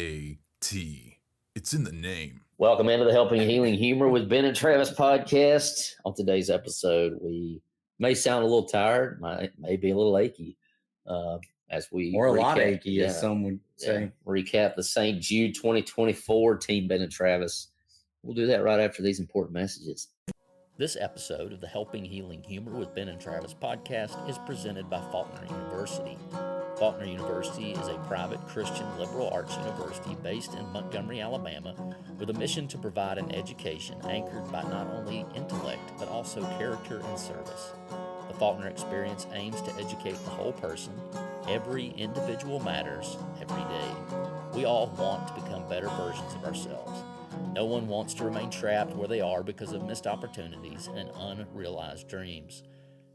H-A-T. It's in the name. Welcome into the Helping Healing Humor with Ben and Travis podcast. On today's episode, we may sound a little tired, may be a little achy, as we or a lot achy, as some would say. Recap the St. Jude 2024 Team Ben and Travis. We'll do that right after these important messages. This episode of the Helping Healing Humor with Ben and Travis podcast is presented by Faulkner University. Faulkner University is a private Christian liberal arts university based in Montgomery, Alabama, with a mission to provide an education anchored by not only intellect, but also character and service. The Faulkner experience aims to educate the whole person. Every individual matters every day. We all want to become better versions of ourselves. No one wants to remain trapped where they are because of missed opportunities and unrealized dreams.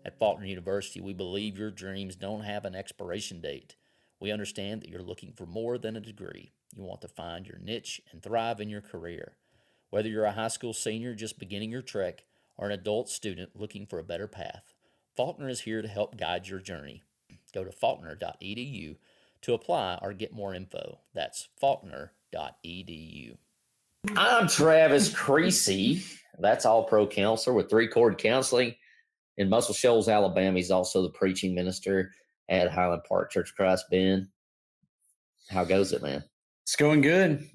At Faulkner University, we believe your dreams don't have an expiration date. We understand that you're looking for more than a degree. You want to find your niche and thrive in your career. Whether you're a high school senior just beginning your trek or an adult student looking for a better path, Faulkner is here to help guide your journey. Go to faulkner.edu to apply or get more info. That's faulkner.edu. I'm Travis Creasy. That's all-pro counselor with Three Chord Counseling in Muscle Shoals, Alabama. He's also the preaching minister at Highland Park Church of Christ. Ben, how goes it, man? It's going good.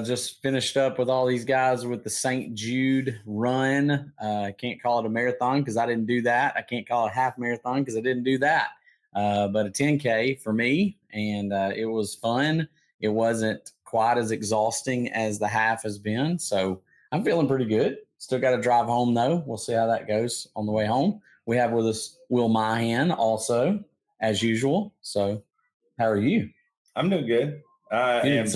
Just finished up with all these guys with the St. Jude run. I can't call it a marathon because I didn't do that. I can't call it a half marathon because I didn't do that. But a 10K for me, and it was fun. It wasn't quite as exhausting as the half has been, so I'm feeling pretty good. Still got to drive home, though. We'll see how that goes on the way home. We have with us Will Mahan also, as usual. So how are you? I'm doing good. I'm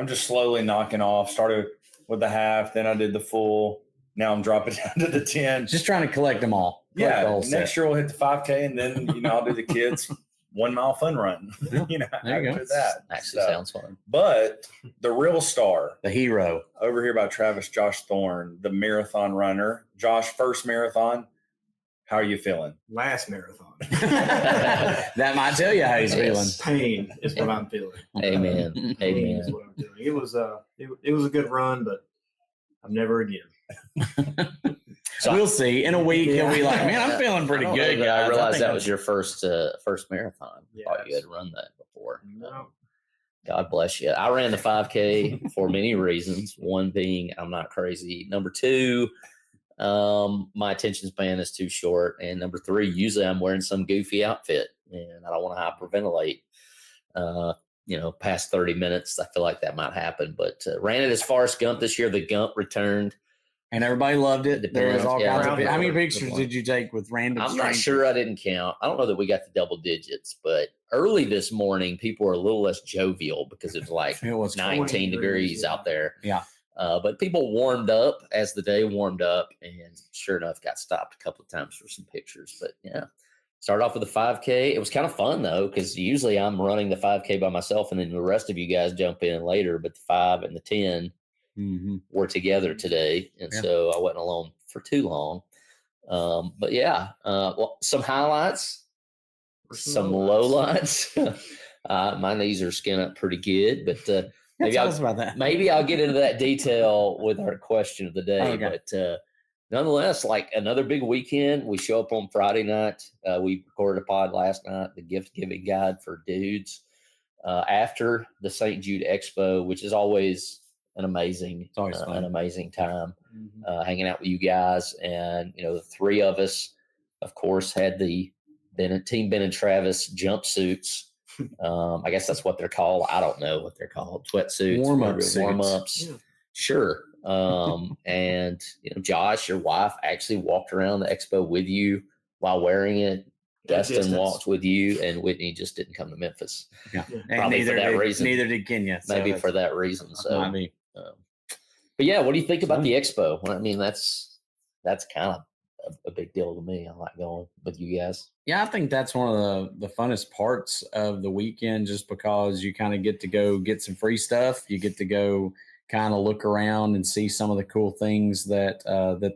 just slowly knocking off. Started with the half, then I did the full. Now I'm dropping down to the 10. Just trying to collect them all. Next year we'll hit the 5K, and then I'll do the kids 1 mile fun run. There you go. That actually sounds fun. But the real star, the hero over here by Travis, Josh Thorne, the marathon runner. Josh, first marathon. How are you feeling? Last marathon. That might tell you how he's feeling. Pain is what I'm feeling. Amen. Pain is what I'm doing. It was a good run, but I'm never again. So we'll see. In a week, he'll be like, man, I'm feeling pretty good, guys. I realized that was your first marathon. I thought you had run that before. No. God bless you. I ran the 5K for many reasons. One being I'm not crazy. Number two, my attention span is too short. And number three, usually I'm wearing some goofy outfit and I don't want to hyperventilate. Past 30 minutes, I feel like that might happen. But ran it as Forrest Gump this year. The Gump returned. And everybody loved it. There was all kinds of. How many pictures Good did you take with random I'm strangers? not sure. I didn't count. I don't know that we got the double digits, but early this morning, people were a little less jovial because it was like It was 19 degrees out there. Yeah. But people warmed up as the day warmed up, and sure enough, got stopped a couple of times for some pictures. But yeah, started off with the 5K. It was kind of fun though, because usually I'm running the 5K by myself, and then the rest of you guys jump in later. But the 5 and the 10 were together today, and so I wasn't alone for too long. But yeah, some highlights, some lowlights. My knees are skinning up pretty good, but maybe I'll get into that detail with our question of the day. Okay. But nonetheless, like another big weekend. We show up on Friday night. We recorded a pod last night, the gift giving guide for dudes, after the St. Jude Expo, which is always an amazing time, hanging out with you guys. And, the three of us, of course, had the Team Ben and Travis jumpsuits. I guess that's what they're called. I don't know what they're called. Sweatsuits. Warm-ups. Yeah. Sure. And, Josh, your wife, actually walked around the expo with you while wearing it. Dustin walked with you, and Whitney just didn't come to Memphis. Yeah. Probably for that reason. Neither did Kenya. Maybe for that reason. So, but yeah, what do you think about the expo? I mean, that's kind of a big deal to me. I like going with you guys. Yeah, I think that's one of the funnest parts of the weekend, just because you kind of get to go get some free stuff. You get to go kind of look around and see some of the cool things that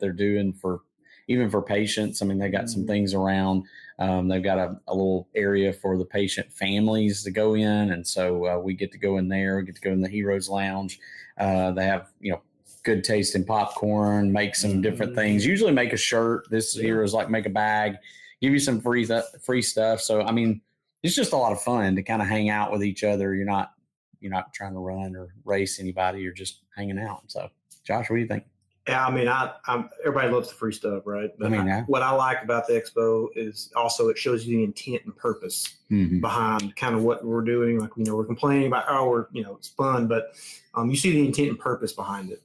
they're doing for even for patients. I mean, they got some things around. They've got a little area for the patient families to go in. And so we get to go in there. We get to go in the Heroes Lounge. They have, good tasting popcorn, make some different things. Usually make a shirt. This year is like make a bag, give you some free stuff. So, I mean, it's just a lot of fun to kind of hang out with each other. You're not trying to run or race anybody. You're just hanging out. So, Josh, what do you think? Yeah, I mean, I'm everybody loves the free stuff, right? But what I like about the expo is also it shows you the intent and purpose behind kind of what we're doing. Like, we're complaining about, it's fun, but you see the intent and purpose behind it,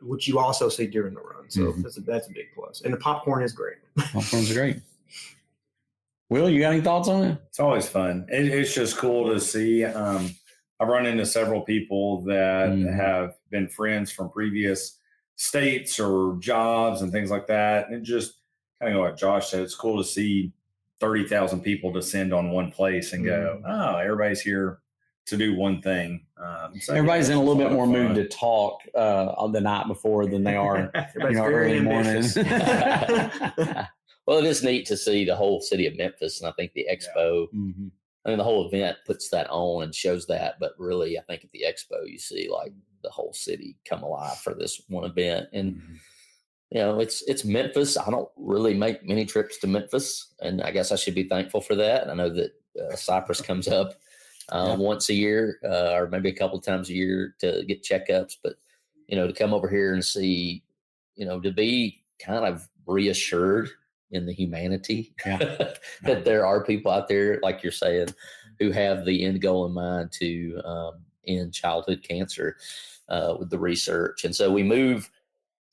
which you also see during the run. So that's a big plus. And the popcorn is great. Popcorn's great. Will, you got any thoughts on it? It's always fun. It's just cool to see. I've run into several people that have been friends from previous states or jobs and things like that. And it just kind of like Josh said, it's cool to see 30,000 people descend on one place and go, oh, everybody's here to do one thing. So everybody's in a little bit more mood to talk on the night before than they are early morning. Well, it is neat to see the whole city of Memphis, and I think the expo, I mean, the whole event puts that on and shows that. But really, I think at the expo, you see like the whole city come alive for this one event. And, it's Memphis. I don't really make many trips to Memphis, and I guess I should be thankful for that. I know that Cypress comes up once a year or maybe a couple of times a year to get checkups. But, to come over here and see, to be kind of reassured in the humanity that there are people out there, like you're saying, who have the end goal in mind to end childhood cancer with the research. And so we move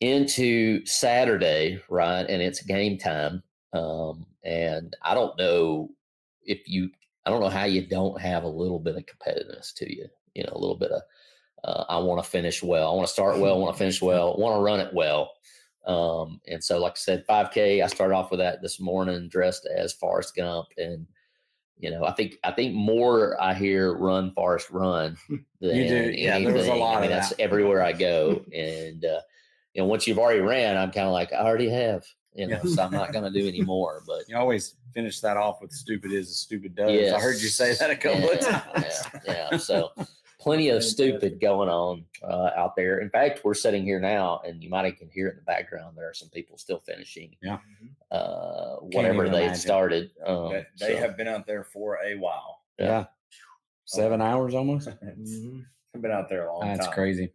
into Saturday, right? And it's game time. And I don't know how you don't have a little bit of competitiveness to you, a little bit of, I want to finish well. I want to start well. I want to finish well. I want to run it well. And so, like I said, 5K, I started off with that this morning, dressed as Forrest Gump. And, I think more I hear run, Forrest, run than you do. Yeah, there was a lot of that's that. everywhere I go. And, once you've already ran, I'm kind of like, I already have, so I'm not going to do any more. But you always finish that off with stupid is as stupid does. Yes. I heard you say that a couple of times. Yeah. So plenty of stupid going on out there. In fact, we're sitting here now, and you might can hear it in the background. There are some people still finishing whatever they've started. They have been out there for a while. Yeah. 7 hours almost. I've been out there a long time. That's crazy.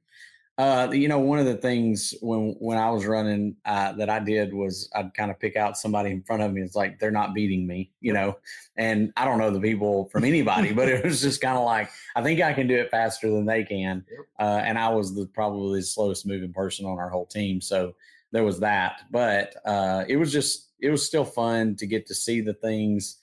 One of the things when I was running that I did was I'd kind of pick out somebody in front of me. It's like, they're not beating me, and I don't know the people from anybody, but it was just kind of like, I think I can do it faster than they can. And I was probably the slowest moving person on our whole team. So there was that, but it was still fun to get to see the things,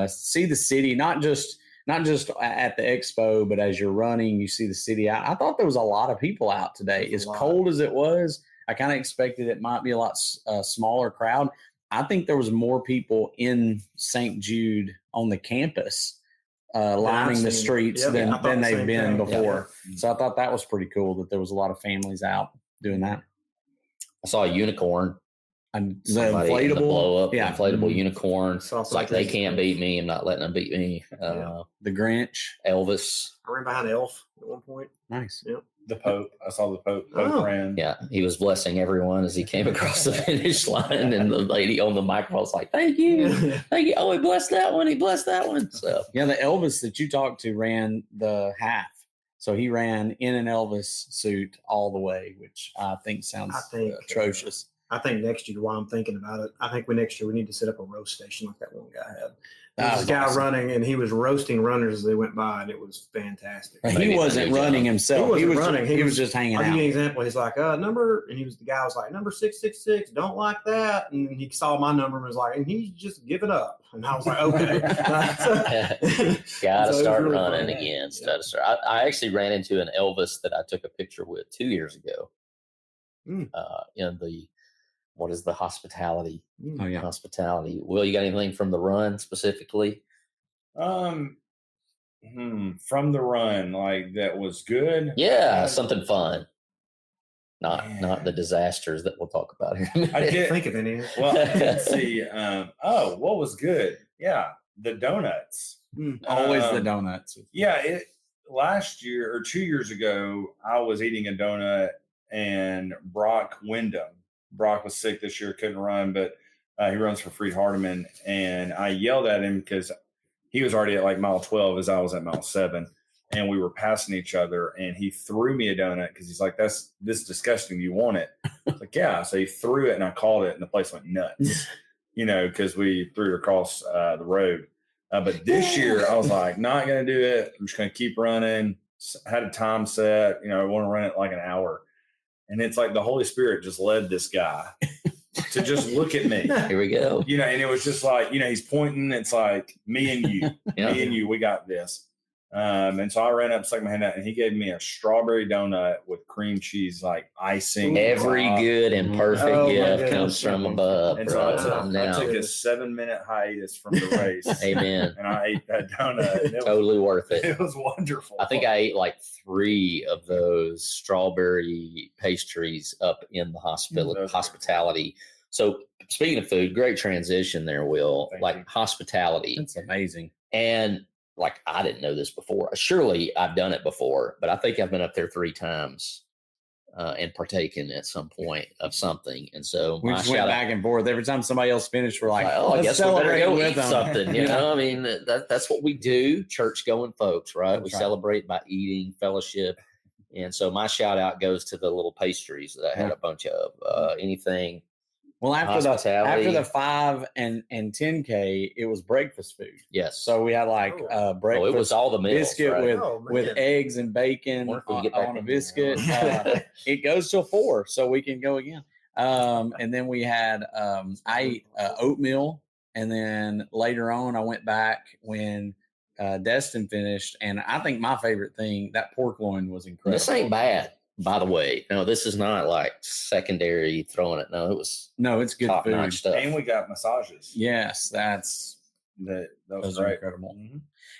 see the city, not just at the expo, but as you're running, you see the city out. I thought there was a lot of people out today. As cold as it was, I kind of expected it might be a lot smaller crowd. I think there was more people in St. Jude on the campus lining the streets than they've been before. Yeah. So I thought that was pretty cool that there was a lot of families out doing that. I saw a unicorn. And the inflatable blow up, inflatable unicorn. It's like, they can't beat me. I'm not letting them beat me. The Grinch, Elvis. I ran behind Elf at one point. Nice. Yep. The Pope. I saw the Pope. Pope ran. Yeah, he was blessing everyone as he came across the finish line, and the lady on the microphone was like, "Thank you, thank you." Oh, he blessed that one. He blessed that one. So yeah, the Elvis that you talked to ran the half. So he ran in an Elvis suit all the way, which I think sounds atrocious. I think next year, while I'm thinking about it, I think next year we need to set up a roast station like that one guy had. There was a guy running, and he was roasting runners as they went by, and it was fantastic. He wasn't running himself. He was running. He was just hanging out. I'll give you an example. He's like, number, and the guy was like, number 666, don't like that. And he saw my number and was like, and he's just giving up. And I was like, okay. Gotta start running again. I actually ran into an Elvis that I took a picture with 2 years ago. In the, what is the hospitality? Hospitality. Will, you got anything from the run specifically? From the run, like that was good. Yeah, something fun. not the disasters that we'll talk about here. in a I minute. did Think of any. Well, I did see. What was good? Yeah, the donuts. Always the donuts. Yeah, last year or 2 years ago, I was eating a donut, and Brock was sick this year, couldn't run, but he runs for Freed Hardeman, and I yelled at him because he was already at like mile 12 as I was at mile 7, and we were passing each other, and he threw me a donut because he's like, "This disgusting. You want it?" I was like, "Yeah." So he threw it, and I called it, and the place went nuts, because we threw it across the road. But this year, I was like, not going to do it. I'm just going to keep running. Had a time set. I want to run it like an hour. And it's like the Holy Spirit just led this guy to just look at me. Here we go. And it was just like, he's pointing. It's like, me and you, me and you, we got this. And so I ran up, stuck my hand out, and he gave me a strawberry donut with cream cheese, like icing. Every good and perfect gift comes from above. And so I took a 7-minute hiatus from the race. Amen. And I ate that donut. And Totally worth it. It was wonderful. I think I ate like 3 of those strawberry pastries up in the hospitality. So speaking of food, great transition there, Will. Thank you. Hospitality. That's amazing. And I didn't know this before. Surely I've done it before, but I think I've been up there 3 times and partaken at some point of something. And so We just went back and forth. Every time somebody else finished, we're like, I guess we better go eat them. something. I mean, that's what we do, church-going folks, right? That's we right. Celebrate by eating, fellowship. And so my shout-out goes to the little pastries that I had a bunch of. Anything. Well, after Hospitality. the 5 and 10K, it was breakfast food. Yes. So we had breakfast. It was all the meals, biscuit right? with eggs and bacon Wonder if we can get back on a in biscuit. It goes till 4, so we can go again. And then we had I ate oatmeal, and then later on I went back when Destin finished, and I think my favorite thing, that pork loin, was incredible. This ain't bad, by the way. No, this is not like secondary throwing it. No, it's good food. top-notch stuff. And we got massages. Yes, those Those are great. incredible. Mm-hmm.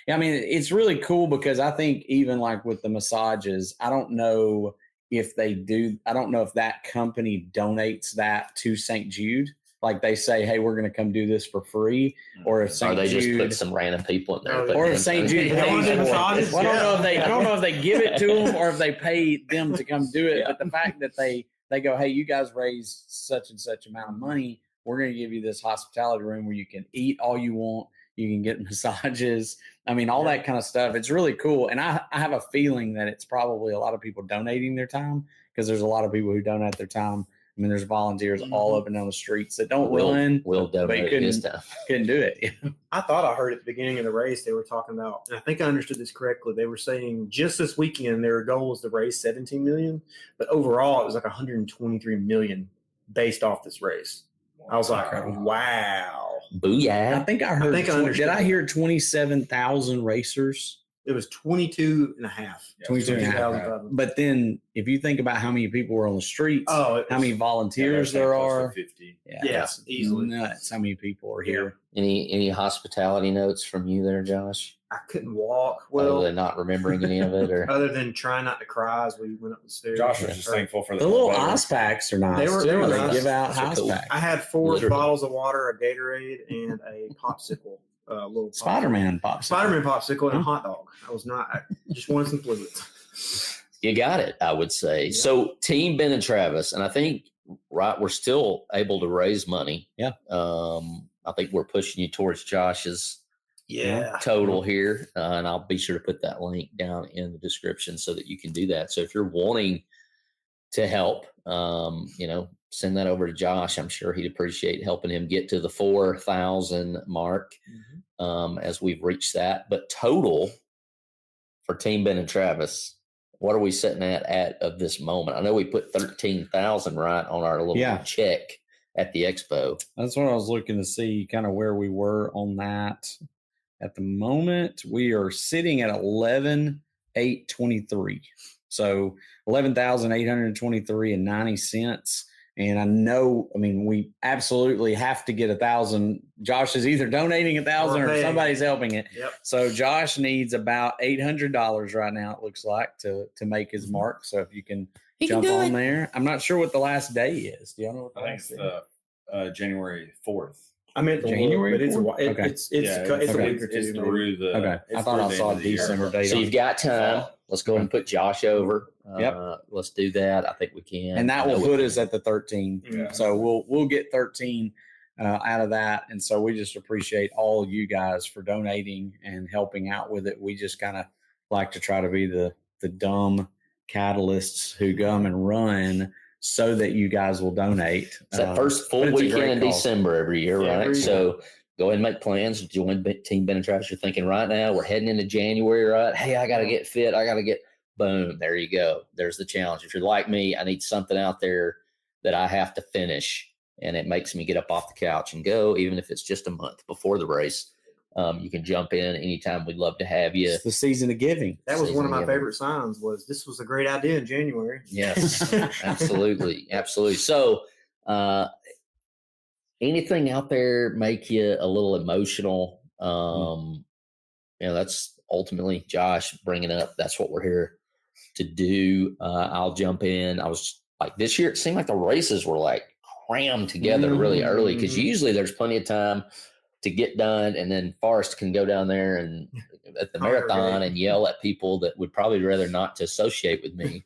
Yeah, I mean, it's really cool because I think even like with the massages, I don't know if that company donates that to St. Jude. Like they say, hey, we're going to come do this for free. Or if Or St. they just Jude, put some random people in there. or if St. Jude They wanna pays do for it. massages? Well, I don't know if they give it to them or if they pay them to come do it. But the fact that they go, hey, you guys raised such and such amount of money, we're going to give you this hospitality room where you can eat all you want. You can get massages. I mean, all that kind of stuff. It's really cool. And I have a feeling that it's probably a lot of people donating their time, because there's a lot of people who donate their time. I mean, there's volunteers all up and down the streets that don't run. Will donate his time. Couldn't do it. I thought I heard at the beginning of the race they were talking about, and I think I understood this correctly. They were saying just this weekend their goal was to raise 17 million, but overall it was like 123 million based off this race. I was like, wow. Booyah. I think I heard. I understood did I that. hear 27,000 racers? It was 22 and a half. 22 and a half. 22,000. But then if you think about how many people were on the streets, Oh, how many volunteers there are, 50. Yes, easily. nuts how many people are here. Any hospitality notes from you there, Josh? I couldn't walk Other well, than not remembering any of it, or other than trying not to cry as we went up the stairs. Josh was just thankful for The little weather. ice packs are nice. They were too. nice. They give out Those are ice cool. packs. I had 4 Literally. bottles of water, a Gatorade, and a popsicle. Little popsicle. Spider-Man pops. Spider-Man popsicle and a hot dog. I just wanted some fluids. you got it, I would say. Yeah. So Team Ben and Travis, and I think we're still able to raise money. Yeah. I think we're pushing you towards Josh's total here, and I'll be sure to put that link down in the description so that you can do that. So if you're wanting to help, send that over to Josh. I'm sure he'd appreciate helping him get to the 4,000 mark as we've reached that. But total for Team Ben and Travis, what are we sitting at of this moment? I know we put 13,000 right on our little check at the expo. That's what I was looking to see, kind of where we were on that. At the moment, we are sitting at 11,823. So 11,823 and 90 cents. And I know, I mean, we absolutely have to get 1,000. Josh is either donating 1,000 or somebody's helping it. Yep. So Josh needs about $800 right now, it looks like, to make his mark. So if you can jump on there. I'm not sure what the last day is. Do y'all know what the I think last it's day the January 4th. I meant January, but it's fourth? Okay. it's a week or two. It's maybe. through the. Okay. I it's thought through I the saw end a of the year. December date. So you've got time. Let's go ahead and put Josh over. Yep. Let's do that. I think we can. And that will put us at the 13. Yeah. So we'll get 13 out of that. And so we just appreciate all you guys for donating and helping out with it. We just kind of like to try to be the dumb catalysts who come and run so that you guys will donate. It's that first full weekend in December every year, right? So go ahead and make plans. Join Team Ben and Travis. You're thinking right now, we're heading into January, right? Hey, I got to get fit. I got to get, boom, there you go. There's the challenge. If you're like me, I need something out there that I have to finish. And it makes me get up off the couch and go, even if it's just a month before the race. You can jump in anytime. We'd love to have you. It's the season of giving. That was one of my favorite signs. Was this was a great idea in January? Yes, absolutely, absolutely. So, anything out there make you a little emotional? That's ultimately Josh bringing up. That's what we're here to do. I'll jump in. I was like this year. It seemed like the races were like crammed together really early because usually there's plenty of time to get done, and then Forrest can go down there and at the marathon and yell at people that would probably rather not to associate with me.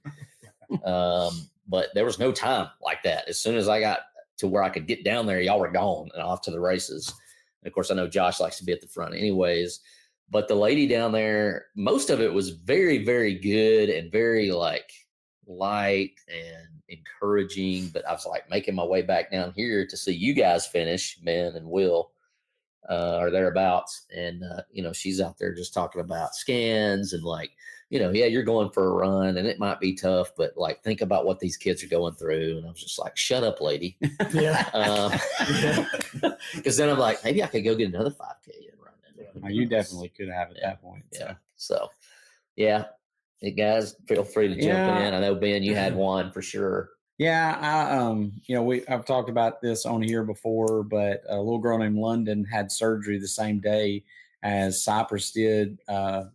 But there was no time like that. As soon as I got to where I could get down there, y'all were gone and off to the races. And of course, I know Josh likes to be at the front anyways, but the lady down there, most of it was very, very good and very like light and encouraging. But I was like making my way back down here to see you guys finish, Ben and Will. Or thereabouts. And, she's out there just talking about scans and like, you're going for a run and it might be tough, but like, think about what these kids are going through. And I was just like, shut up, lady. Yeah. Because then I'm like, maybe I could go get another 5K and run. You definitely could have at that point. Yeah. So, hey, guys, feel free to jump in. I know, Ben, you had one for sure. Yeah, I've talked about this on here before, but a little girl named London had surgery the same day as Cypress did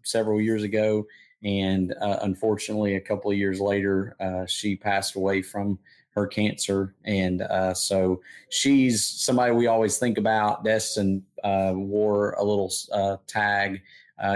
several years ago. And unfortunately, a couple of years later, she passed away from her cancer. And so she's somebody we always think about. Destin wore a little tag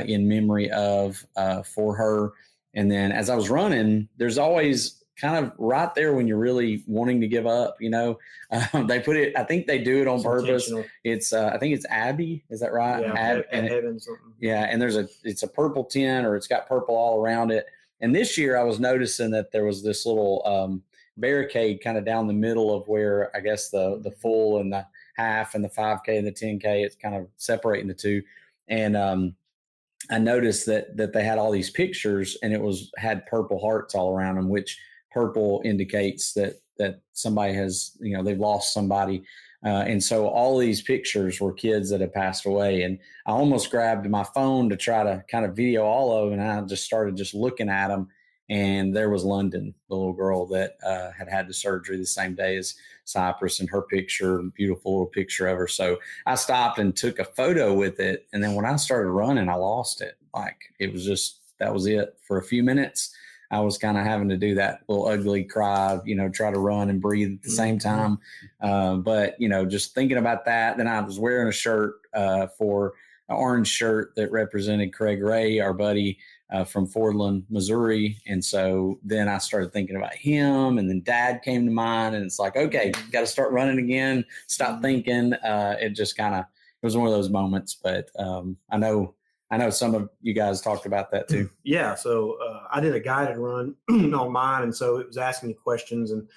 in memory of for her. And then as I was running, there's always kind of right there when you're really wanting to give up, they put it, I think they do it on purpose. It's, I think it's Abby. Is that right? Yeah. Heaven something. Yeah. And it's a purple tint or it's got purple all around it. And this year I was noticing that there was this little barricade kind of down the middle of where I guess the full and the half and the 5K and the 10K, it's kind of separating the two. And, I noticed that they had all these pictures and had purple hearts all around them, which purple indicates that somebody has, they've lost somebody. And so all these pictures were kids that had passed away. And I almost grabbed my phone to try to kind of video all of them. And I just started just looking at them. And there was London, the little girl that had the surgery the same day as Cypress, and her picture, beautiful little picture of her. So I stopped and took a photo with it. And then when I started running, I lost it. Like it was that was it for a few minutes. I was kind of having to do that little ugly cry, try to run and breathe at the same time. But, just thinking about that, then I was wearing a shirt for an orange shirt that represented Craig Ray, our buddy from Fordland, Missouri. And so then I started thinking about him, and then Dad came to mind, and it's like, okay, got to start running again. Stop thinking. It just it was one of those moments, but I know some of you guys talked about that too. Yeah. So I did a guided run on mine. And so it was asking me questions, and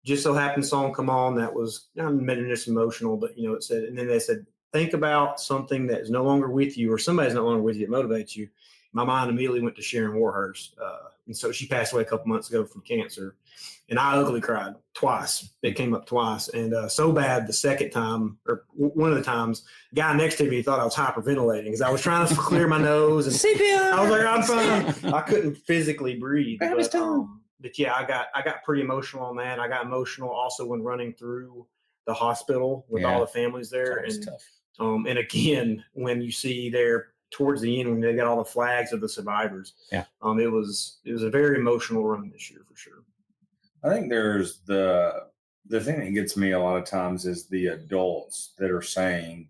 just so happened song come on that was made it just emotional, but it said, and then they said, think about something that is no longer with you, or somebody's no longer with you that motivates you. My mind immediately went to Sharon Warhurst. And so she passed away a couple months ago from cancer. And I ugly cried twice. It came up twice. And so bad the second time, or one of the times, the guy next to me thought I was hyperventilating because I was trying to clear my nose. And CPR. I was like, I'm fine. I couldn't physically breathe. yeah, I got pretty emotional on that. I got emotional also when running through the hospital with all the families there. And tough. And again, when you see there towards the end when they got all the flags of the survivors, it was a very emotional run this year for sure. I think there's the thing that gets me a lot of times is the adults that are saying,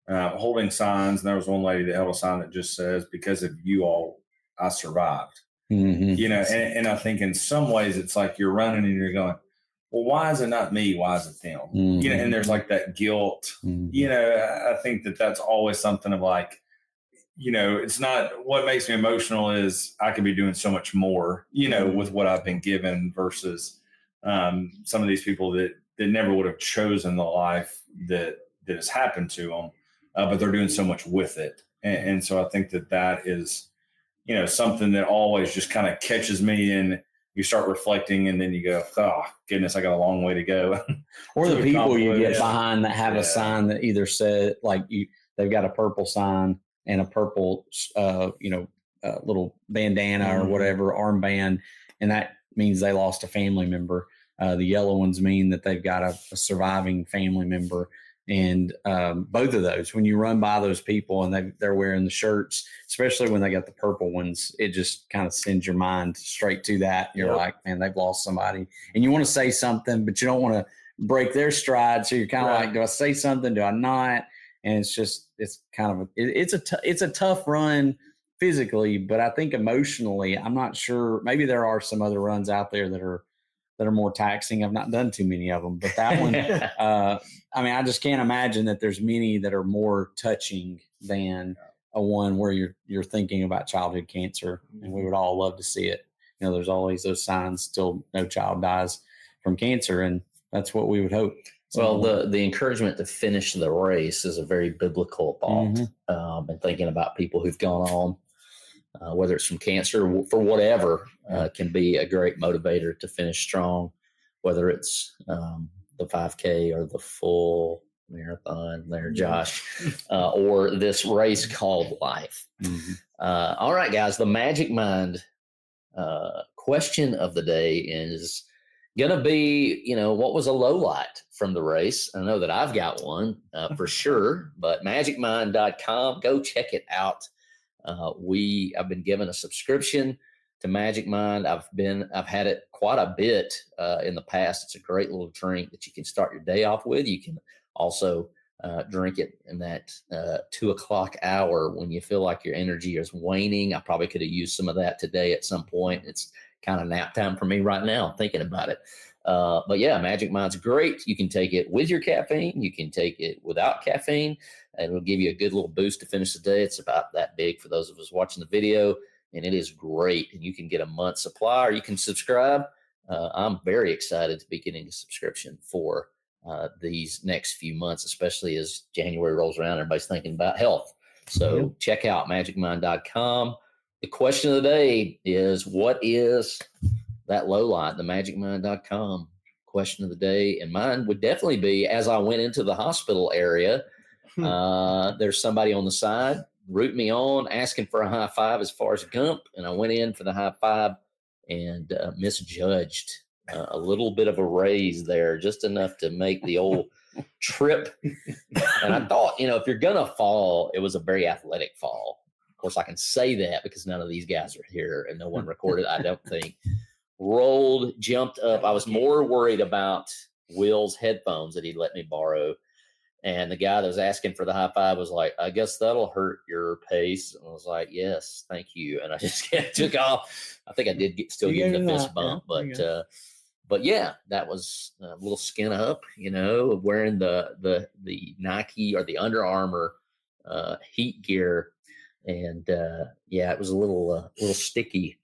holding signs. And there was one lady that held a sign that just says, "Because of you all, I survived." Mm-hmm. And I think in some ways it's like you're running and you're going, well, why is it not me? Why is it them? Mm-hmm. And there's like that guilt. Mm-hmm. I think that's always something of like, it's not what makes me emotional is I could be doing so much more, with what I've been given versus some of these people that never would have chosen the life that has happened to them, but they're doing so much with it. And so I think that is, something that always just kind of catches me, and you start reflecting and then you go, oh goodness, I got a long way to go. Or the people you get behind that have a sign that either said they've got a purple sign and a purple, little bandana or whatever, armband. And that means they lost a family member. The yellow ones mean that they've got a surviving family member. And both of those, when you run by those people and they're wearing the shirts, especially when they got the purple ones, it just kind of sends your mind straight to that. You're like, man, they've lost somebody. And you want to say something, but you don't want to break their stride. So you're kind of like, do I say something? Do I not? And it's kind of it's a tough run physically, but I think emotionally, I'm not sure. Maybe there are some other runs out there that are more taxing. I've not done too many of them, but that one, I just can't imagine that there's many that are more touching than a one where you're thinking about childhood cancer, and we would all love to see it. There's always those signs till no child dies from cancer, and that's what we would hope. Well, the encouragement to finish the race is a very biblical thought. And thinking about people who've gone on, whether it's from cancer or for whatever, can be a great motivator to finish strong, whether it's the 5K or the full marathon there, Josh, or this race called life. All right, guys, the Magic Mind question of the day is going to be, what was a low light from the race? I know that I've got one for sure, but magicmind.com, go check it out. I've been given a subscription to Magic Mind. I've had it quite a bit in the past. It's a great little drink that you can start your day off with. You can also drink it in that 2:00 hour when you feel like your energy is waning. I probably could have used some of that today at some point. It's kind of nap time for me right now, thinking about it. But yeah, Magic Mind's great. You can take it with your caffeine. You can take it without caffeine, and it'll give you a good little boost to finish the day. It's about that big for those of us watching the video, and it is great. And you can get a month's supply, or you can subscribe. I'm very excited to be getting a subscription for these next few months, especially as January rolls around. Everybody's thinking about health. So check out magicmind.com. The question of the day is, what is that low light? The magicmind.com question of the day. And mine would definitely be, as I went into the hospital area, there's somebody on the side rooting me on, asking for a high five as far as Gump. And I went in for the high five and misjudged a little bit of a raise there, just enough to make the old trip. And I thought, if you're going to fall, it was a very athletic fall. Of course, I can say that because none of these guys are here and no one recorded, I don't think. Rolled, jumped up. I was more worried about Will's headphones that he'd let me borrow. And the guy that was asking for the high five was like, I guess that'll hurt your pace. And I was like, yes, thank you. And I just took off. I think I did still give him the fist bump. But yeah, that was a little skin up, wearing the Nike or the Under Armour heat gear. And it was a little sticky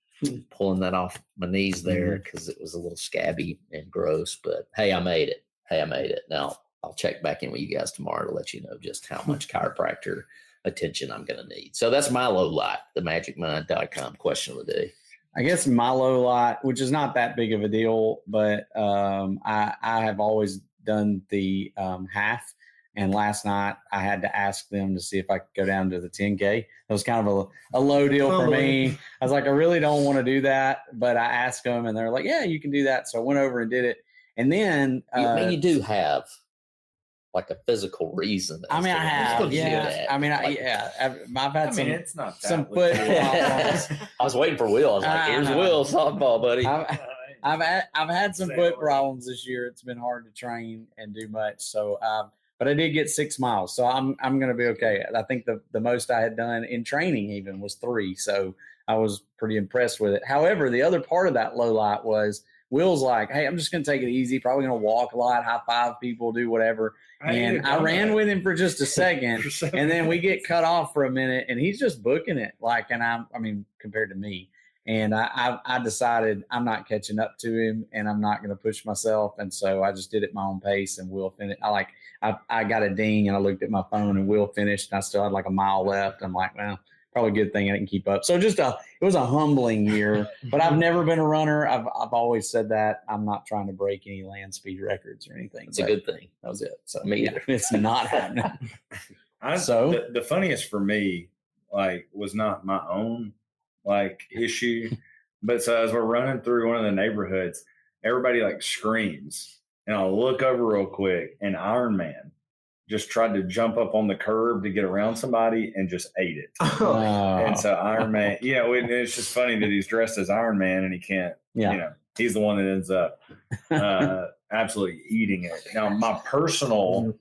pulling that off my knees there because it was a little scabby and gross. But hey, I made it. Now I'll check back in with you guys tomorrow to let you know just how much chiropractor attention I'm going to need. So that's my low light, the magicmind.com question of the day. I guess my low light, which is not that big of a deal, but I have always done the half. And last night I had to ask them to see if I could go down to the 10K. It was kind of a low deal for me. I was like, I really don't want to do that, but I asked them and they're like, yeah, you can do that. So I went over and did it. And then you do have like a physical reason. I mean, I have, yeah. I mean, I've had some, it's not that some foot problems. I was waiting for Will. I was like, here's Will, softball, buddy. I've had some foot problems this year. It's been hard to train and do much. So, but I did get 6 miles, so I'm going to be okay. I think the most I had done in training even was 3. So I was pretty impressed with it. However, the other part of that low light was Will's like, hey, I'm just going to take it easy. Probably going to walk a lot, high five people, do whatever. And I ran with him for just a second, and then we get cut off for a minute, and he's just booking it. Like, and I mean, compared to me. And I decided I'm not catching up to him, and I'm not going to push myself. And so I just did it my own pace, and Will finished. I got a ding, and I looked at my phone, and Will finished. And I still had like a mile left. I'm like, well, probably a good thing I didn't keep up. So it was a humbling year. But I've never been a runner. I've always said that I'm not trying to break any land speed records or anything. It's a good thing. That was it. So me either. It's not happening. The funniest for me, like, was not my own issue, but so as we're running through one of the neighborhoods, everybody like screams, and I'll look over real quick, and Iron Man just tried to jump up on the curb to get around somebody and just ate it. And so Iron Man, it's just funny that he's dressed as Iron Man and he can't, he's the one that ends up absolutely eating it. Now, my personal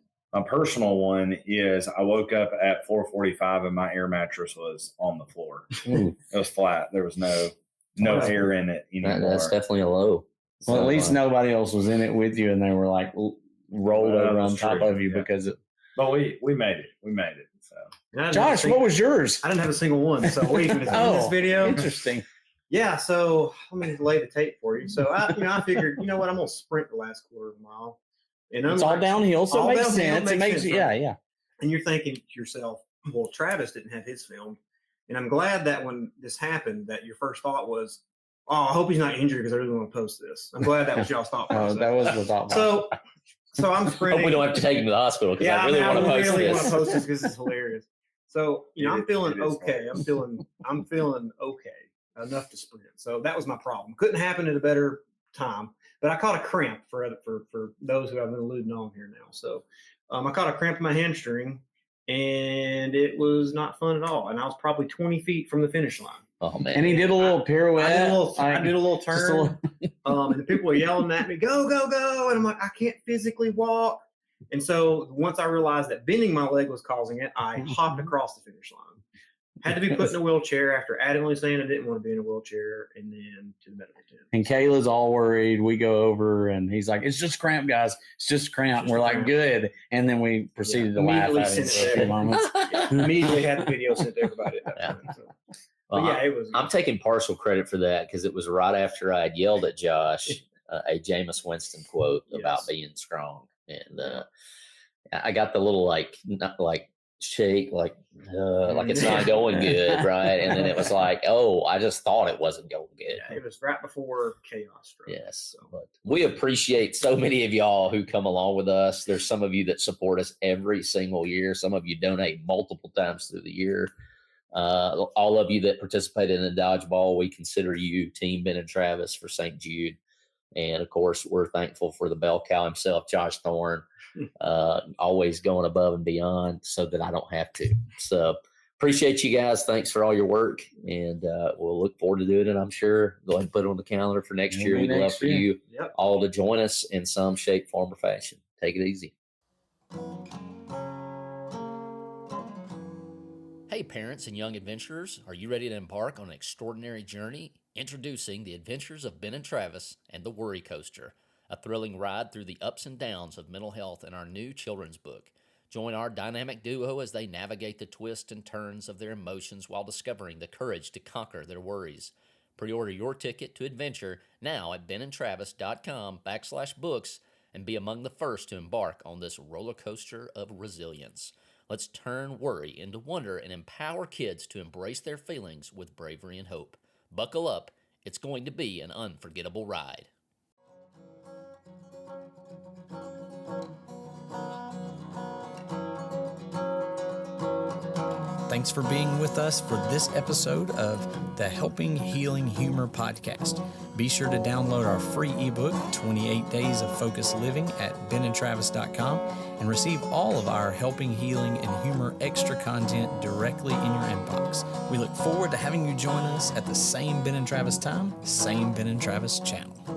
one is I woke up at 4:45 and my air mattress was on the floor. It was flat. There was no air in it anymore. That's definitely a low. Well, at least nobody else was in it with you, and they were like rolled over on top of you because it. But we made it. We made it. So, Josh, what was yours? I didn't have a single one. So wait, in this video. Interesting. Yeah, so let me lay the tape for you. So I figured, you know what, I'm gonna sprint the last quarter of a mile. And it's all downhill, so it makes sense. It makes yeah. And you're thinking to yourself, well, Travis didn't have his filmed. And I'm glad that when this happened, that your first thought was, oh, I hope he's not injured because I really want to post this. I'm glad that was y'all's thought process. That was the thought process. So I'm sprinting. Hope we don't have to take him to the hospital because I really want to post this. I want to post this because it's hilarious. So I'm feeling okay. I'm feeling okay enough to sprint. So that was my problem. Couldn't happen at a better time. But I caught a cramp for those who I've been alluding on here now. So I caught a cramp in my hamstring, and it was not fun at all. And I was probably 20 feet from the finish line. Oh man! And he did a little pirouette. I did a little turn. And the people were yelling at me, "Go, go, go!" And I'm like, I can't physically walk. And so once I realized that bending my leg was causing it, I hopped across the finish line. Had to be put in a wheelchair after adamantly saying I didn't want to be in a wheelchair, and then to the medical tent. And Kayla's all worried. We go over, and he's like, "It's just cramp, guys. It's just cramp." And we're like, "Good." And then we proceeded to laugh at it for a few moments. Immediately had the video sent to everybody at that point. So. It was. I'm taking partial credit for that because it was right after I had yelled at Josh a Jameis Winston quote about being strong, and I got the little shake, like it's not going good, right? And then it was like, oh, I just thought it wasn't going good. Yeah, it was right before chaos struck. Yes, but we appreciate so many of y'all who come along with us. There's some of you that support us every single year. Some of you donate multiple times through the year. All of you that participated in the dodgeball, we consider you Team Ben and Travis for St. Jude. And of course, we're thankful for the bell cow himself, Josh Thorne, always going above and beyond so that I don't have to. So appreciate you guys. Thanks for all your work. And we'll look forward to doing it, I'm sure. Go ahead and put it on the calendar for next year. We'd love for you all to join us in some shape, form, or fashion. Take it easy. Hey, parents and young adventurers, are you ready to embark on an extraordinary journey? Introducing the Adventures of Ben and Travis and the Worry Coaster, a thrilling ride through the ups and downs of mental health in our new children's book. Join our dynamic duo as they navigate the twists and turns of their emotions while discovering the courage to conquer their worries. Pre-order your ticket to adventure now at benandtravis.com/books and be among the first to embark on this roller coaster of resilience. Let's turn worry into wonder and empower kids to embrace their feelings with bravery and hope. Buckle up. It's going to be an unforgettable ride. Thanks for being with us for this episode of the Helping Healing Humor podcast. Be sure to download our free ebook, 28 Days of Focused Living, at benandtravis.com and receive all of our Helping Healing and Humor extra content directly in your inbox. We look forward to having you join us at the same Ben and Travis time, same Ben and Travis channel.